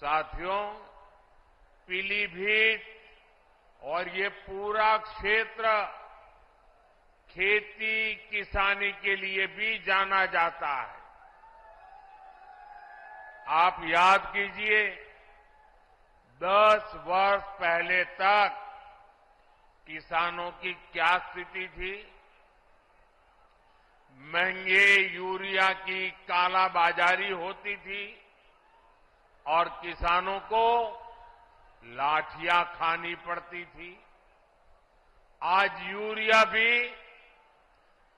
साथियों, पीलीभीत और ये पूरा क्षेत्र खेती किसानी के लिए भी जाना जाता है। आप याद कीजिए, 10 वर्ष पहले तक किसानों की क्या स्थिति थी। महंगे यूरिया की कालाबाजारी होती थी और किसानों को लाठियां खानी पड़ती थी। आज यूरिया भी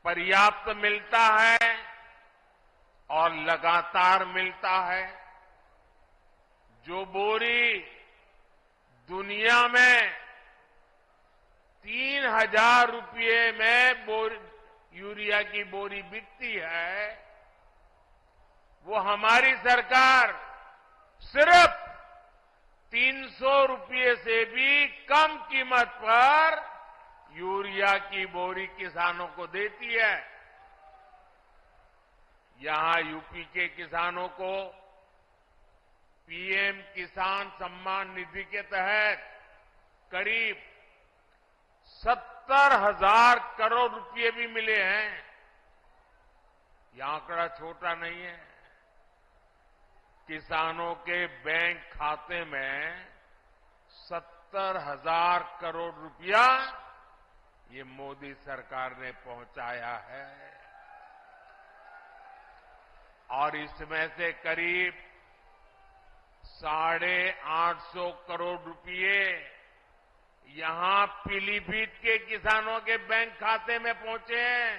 पर्याप्त मिलता है और लगातार मिलता है। जो बोरी दुनिया में 3,000 रुपये में यूरिया की बोरी बिकती है, वो हमारी सरकार सिर्फ 300 रुपये से भी कम कीमत पर यूरिया की बोरी किसानों को देती है। यहां यूपी के किसानों को पीएम किसान सम्मान निधि के तहत करीब 70,000 करोड़ रुपए भी मिले हैं। यह आंकड़ा छोटा नहीं है। किसानों के बैंक खाते में 70,000 करोड़ रुपया ये मोदी सरकार ने पहुंचाया है और इसमें से करीब 850 करोड़ रुपये यहां पीलीभीत के किसानों के बैंक खाते में पहुंचे हैं।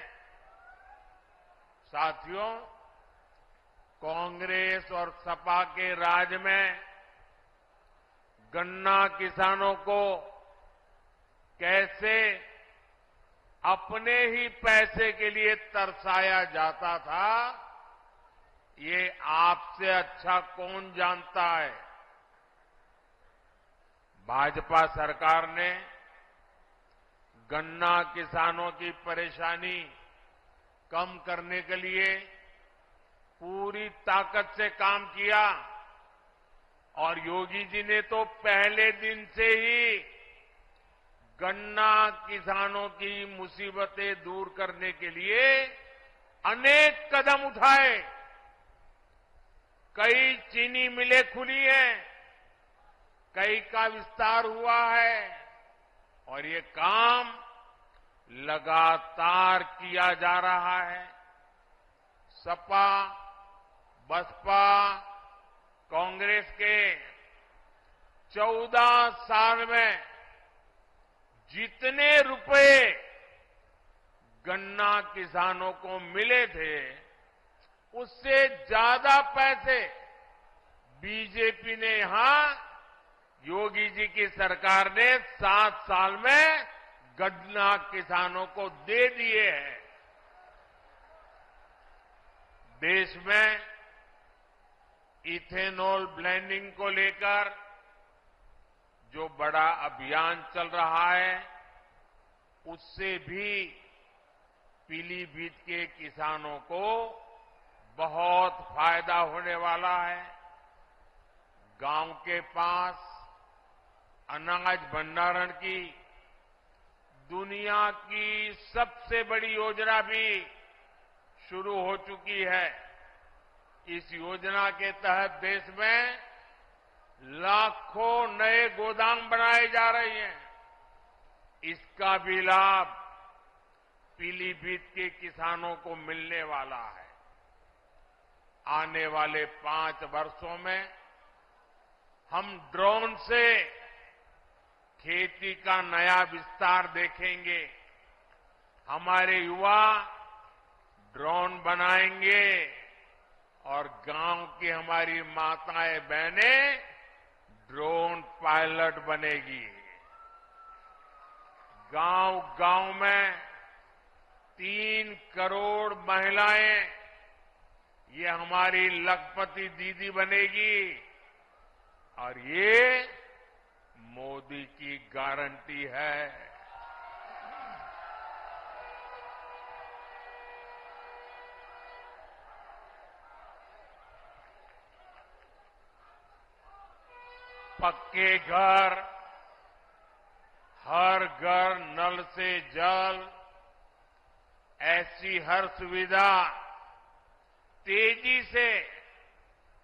साथियों, कांग्रेस और सपा के राज में गन्ना किसानों को कैसे अपने ही पैसे के लिए तरसाया जाता था, ये आपसे अच्छा कौन जानता है। भाजपा सरकार ने गन्ना किसानों की परेशानी कम करने के लिए पूरी ताकत से काम किया और योगी जी ने तो पहले दिन से ही गन्ना किसानों की मुसीबतें दूर करने के लिए अनेक कदम उठाए। कई चीनी मिलें खुली हैं, कई का विस्तार हुआ है और ये काम लगातार किया जा रहा है। सपा, बसपा, कांग्रेस के 14 साल में जितने रुपए गन्ना किसानों को मिले थे, उससे ज्यादा पैसे बीजेपी ने यहां योगी जी की सरकार ने 7 साल में गन्ना किसानों को दे दिए हैं। देश में इथेनॉल ब्लेंडिंग को लेकर जो बड़ा अभियान चल रहा है, उससे भी पीलीभीत के किसानों को बहुत फायदा होने वाला है। गांव के पास अनाज भंडारण की दुनिया की सबसे बड़ी योजना भी शुरू हो चुकी है। इस योजना के तहत देश में लाखों नए गोदाम बनाए जा रहे हैं। इसका भी लाभ पीलीभीत के किसानों को मिलने वाला है। आने वाले 5 वर्षों में हम ड्रोन से खेती का नया विस्तार देखेंगे। हमारे युवा ड्रोन बनाएंगे और गांव की हमारी माताएं बहनें ड्रोन पायलट बनेगी। गांव-गांव में 3 करोड़ महिलाएं ये हमारी लखपति दीदी बनेगी और ये मोदी की गारंटी है। पक्के घर, हर घर नल से जल, ऐसी हर सुविधा तेजी से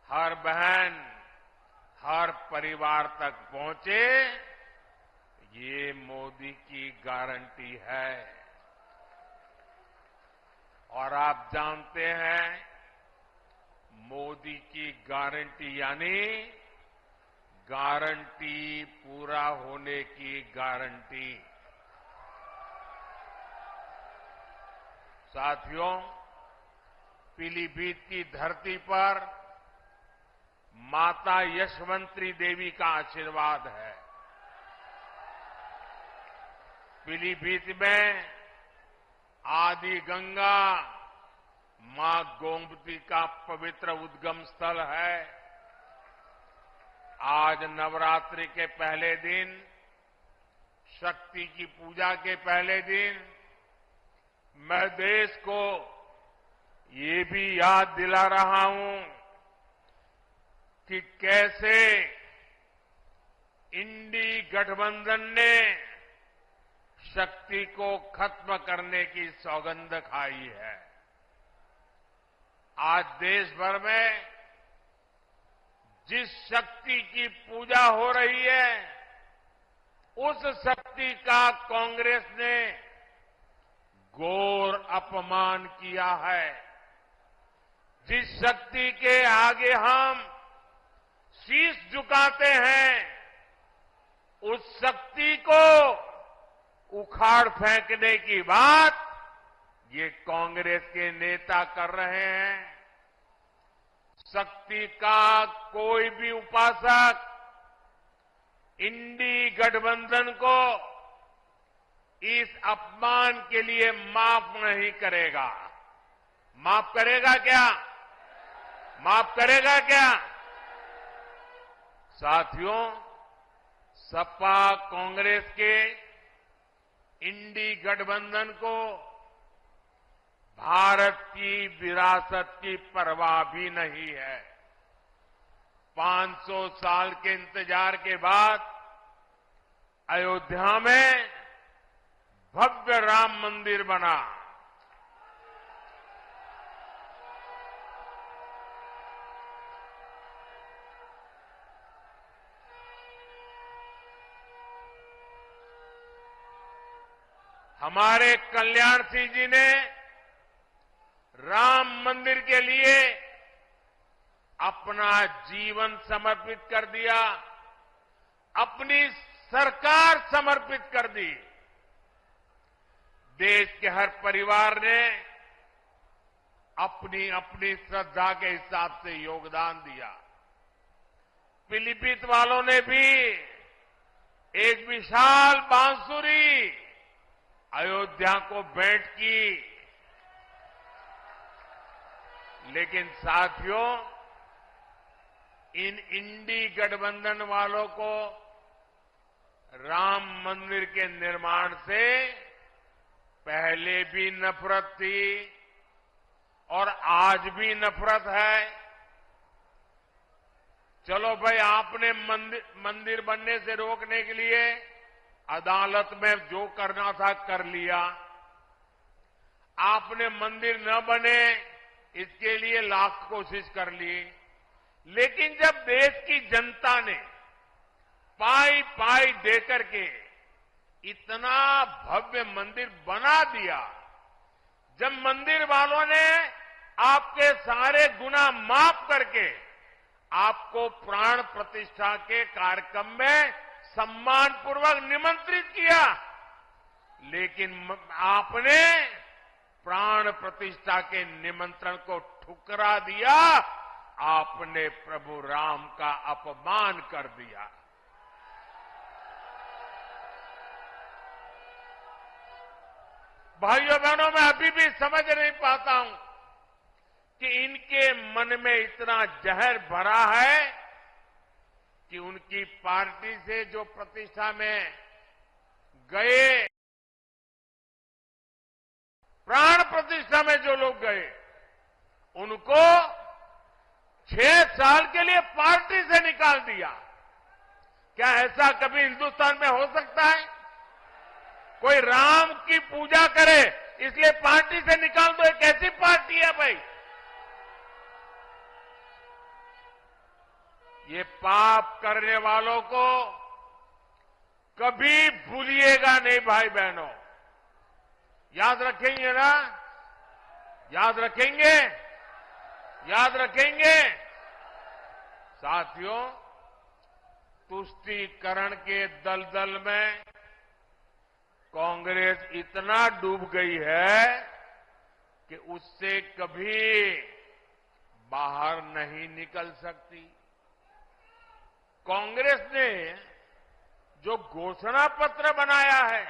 हर बहन, हर परिवार तक पहुंचे, ये मोदी की गारंटी है। और आप जानते हैं, मोदी की गारंटी यानी गारंटी पूरा होने की गारंटी। साथियों, पीलीभीत की धरती पर माता यशवंती देवी का आशीर्वाद है। पीलीभीत में आदि गंगा मां गोमती का पवित्र उद्गम स्थल है। आज नवरात्रि के पहले दिन, शक्ति की पूजा के पहले दिन, मैं देश को ये भी याद दिला रहा हूं कि कैसे इंडी गठबंधन ने शक्ति को खत्म करने की सौगंध खाई है। आज देश भर में जिस शक्ति की पूजा हो रही है, उस शक्ति का कांग्रेस ने घोर अपमान किया है। जिस शक्ति के आगे हम शीश झुकाते हैं, उस शक्ति को उखाड़ फेंकने की बात ये कांग्रेस के नेता कर रहे हैं। शक्ति का कोई भी उपासक इंडी गठबंधन को इस अपमान के लिए माफ नहीं करेगा। माफ करेगा क्या? माफ करेगा क्या? साथियों, सपा कांग्रेस के इंडी गठबंधन को भारत की विरासत की परवाह भी नहीं है। 500 साल के इंतजार के बाद अयोध्या में भव्य राम मंदिर बना। हमारे कल्याण सिंह जी ने राम मंदिर के लिए अपना जीवन समर्पित कर दिया, अपनी सरकार समर्पित कर दी। देश के हर परिवार ने अपनी अपनी श्रद्धा के हिसाब से योगदान दिया। पीलीभीत वालों ने भी एक विशाल बांसुरी अयोध्या को भेंट की। लेकिन साथियों, इन इंडी गठबंधन वालों को राम मंदिर के निर्माण से पहले भी नफरत थी और आज भी नफरत है। चलो भाई, आपने मंदिर बनने से रोकने के लिए अदालत में जो करना था कर लिया। आपने मंदिर न बने इसके लिए लाख कोशिश कर ली। लेकिन जब देश की जनता ने पाई पाई देकर के इतना भव्य मंदिर बना दिया, जब मंदिर वालों ने आपके सारे गुनाह माफ करके आपको प्राण प्रतिष्ठा के कार्यक्रम में सम्मानपूर्वक निमंत्रित किया, लेकिन आपने प्राण प्रतिष्ठा के निमंत्रण को ठुकरा दिया। आपने प्रभु राम का अपमान कर दिया। भाइयों बहनों, मैं अभी भी समझ नहीं पाता हूं कि इनके मन में इतना जहर भरा है कि उनकी पार्टी से जो प्रतिष्ठा में गए, प्राण प्रतिष्ठा में जो लोग गए, उनको 6 साल के लिए पार्टी से निकाल दिया। क्या ऐसा कभी हिंदुस्तान में हो सकता है? कोई राम की पूजा करे इसलिए पार्टी से निकाल दो, एक ऐसी पार्टी है भाई? ये पाप करने वालों को कभी भूलिएगा नहीं भाई बहनों, याद रखेंगे ना? याद रखेंगे? याद रखेंगे? साथियों, तुष्टीकरण के दलदल में कांग्रेस इतना डूब गई है कि उससे कभी बाहर नहीं निकल सकती। कांग्रेस ने जो घोषणा पत्र बनाया है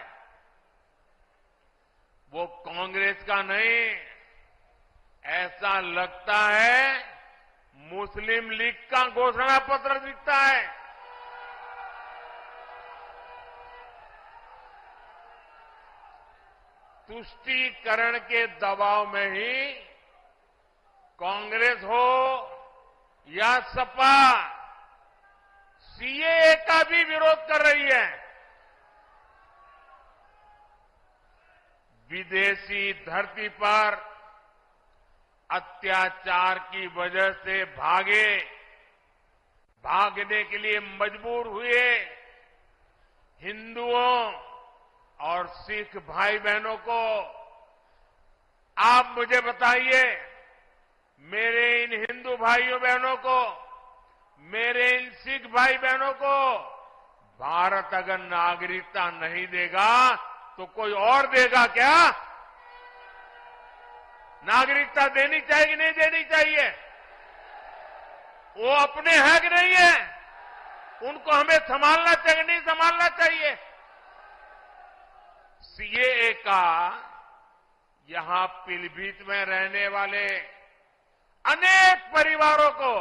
वो कांग्रेस का नहीं, ऐसा लगता है मुस्लिम लीग का घोषणा पत्र दिखता है। तुष्टीकरण के दबाव में ही कांग्रेस हो या सपा सीएए का भी विरोध कर रही है। विदेशी धरती पर अत्याचार की वजह से भागने के लिए मजबूर हुए हिंदुओं और सिख भाई बहनों को आप मुझे बताइए, मेरे इन हिंदू भाइयों बहनों को, मेरे इन सिख भाई बहनों को भारत अगर नागरिकता नहीं देगा तो कोई और देगा क्या? नागरिकता देनी चाहिए कि नहीं देनी चाहिए? वो अपने है कि नहीं है? उनको हमें संभालना चाहिए नहीं संभालना चाहिए? सीएए का यहां पीलीभीत में रहने वाले अनेक परिवारों को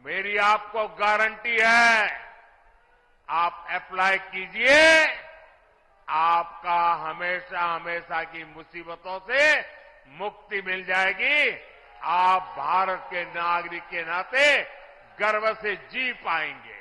मेरी आपको गारंटी है, आप अप्लाई कीजिए, आपका हमेशा हमेशा की मुसीबतों से मुक्ति मिल जाएगी। आप भारत के नागरिक के नाते गर्व से जी पाएंगे।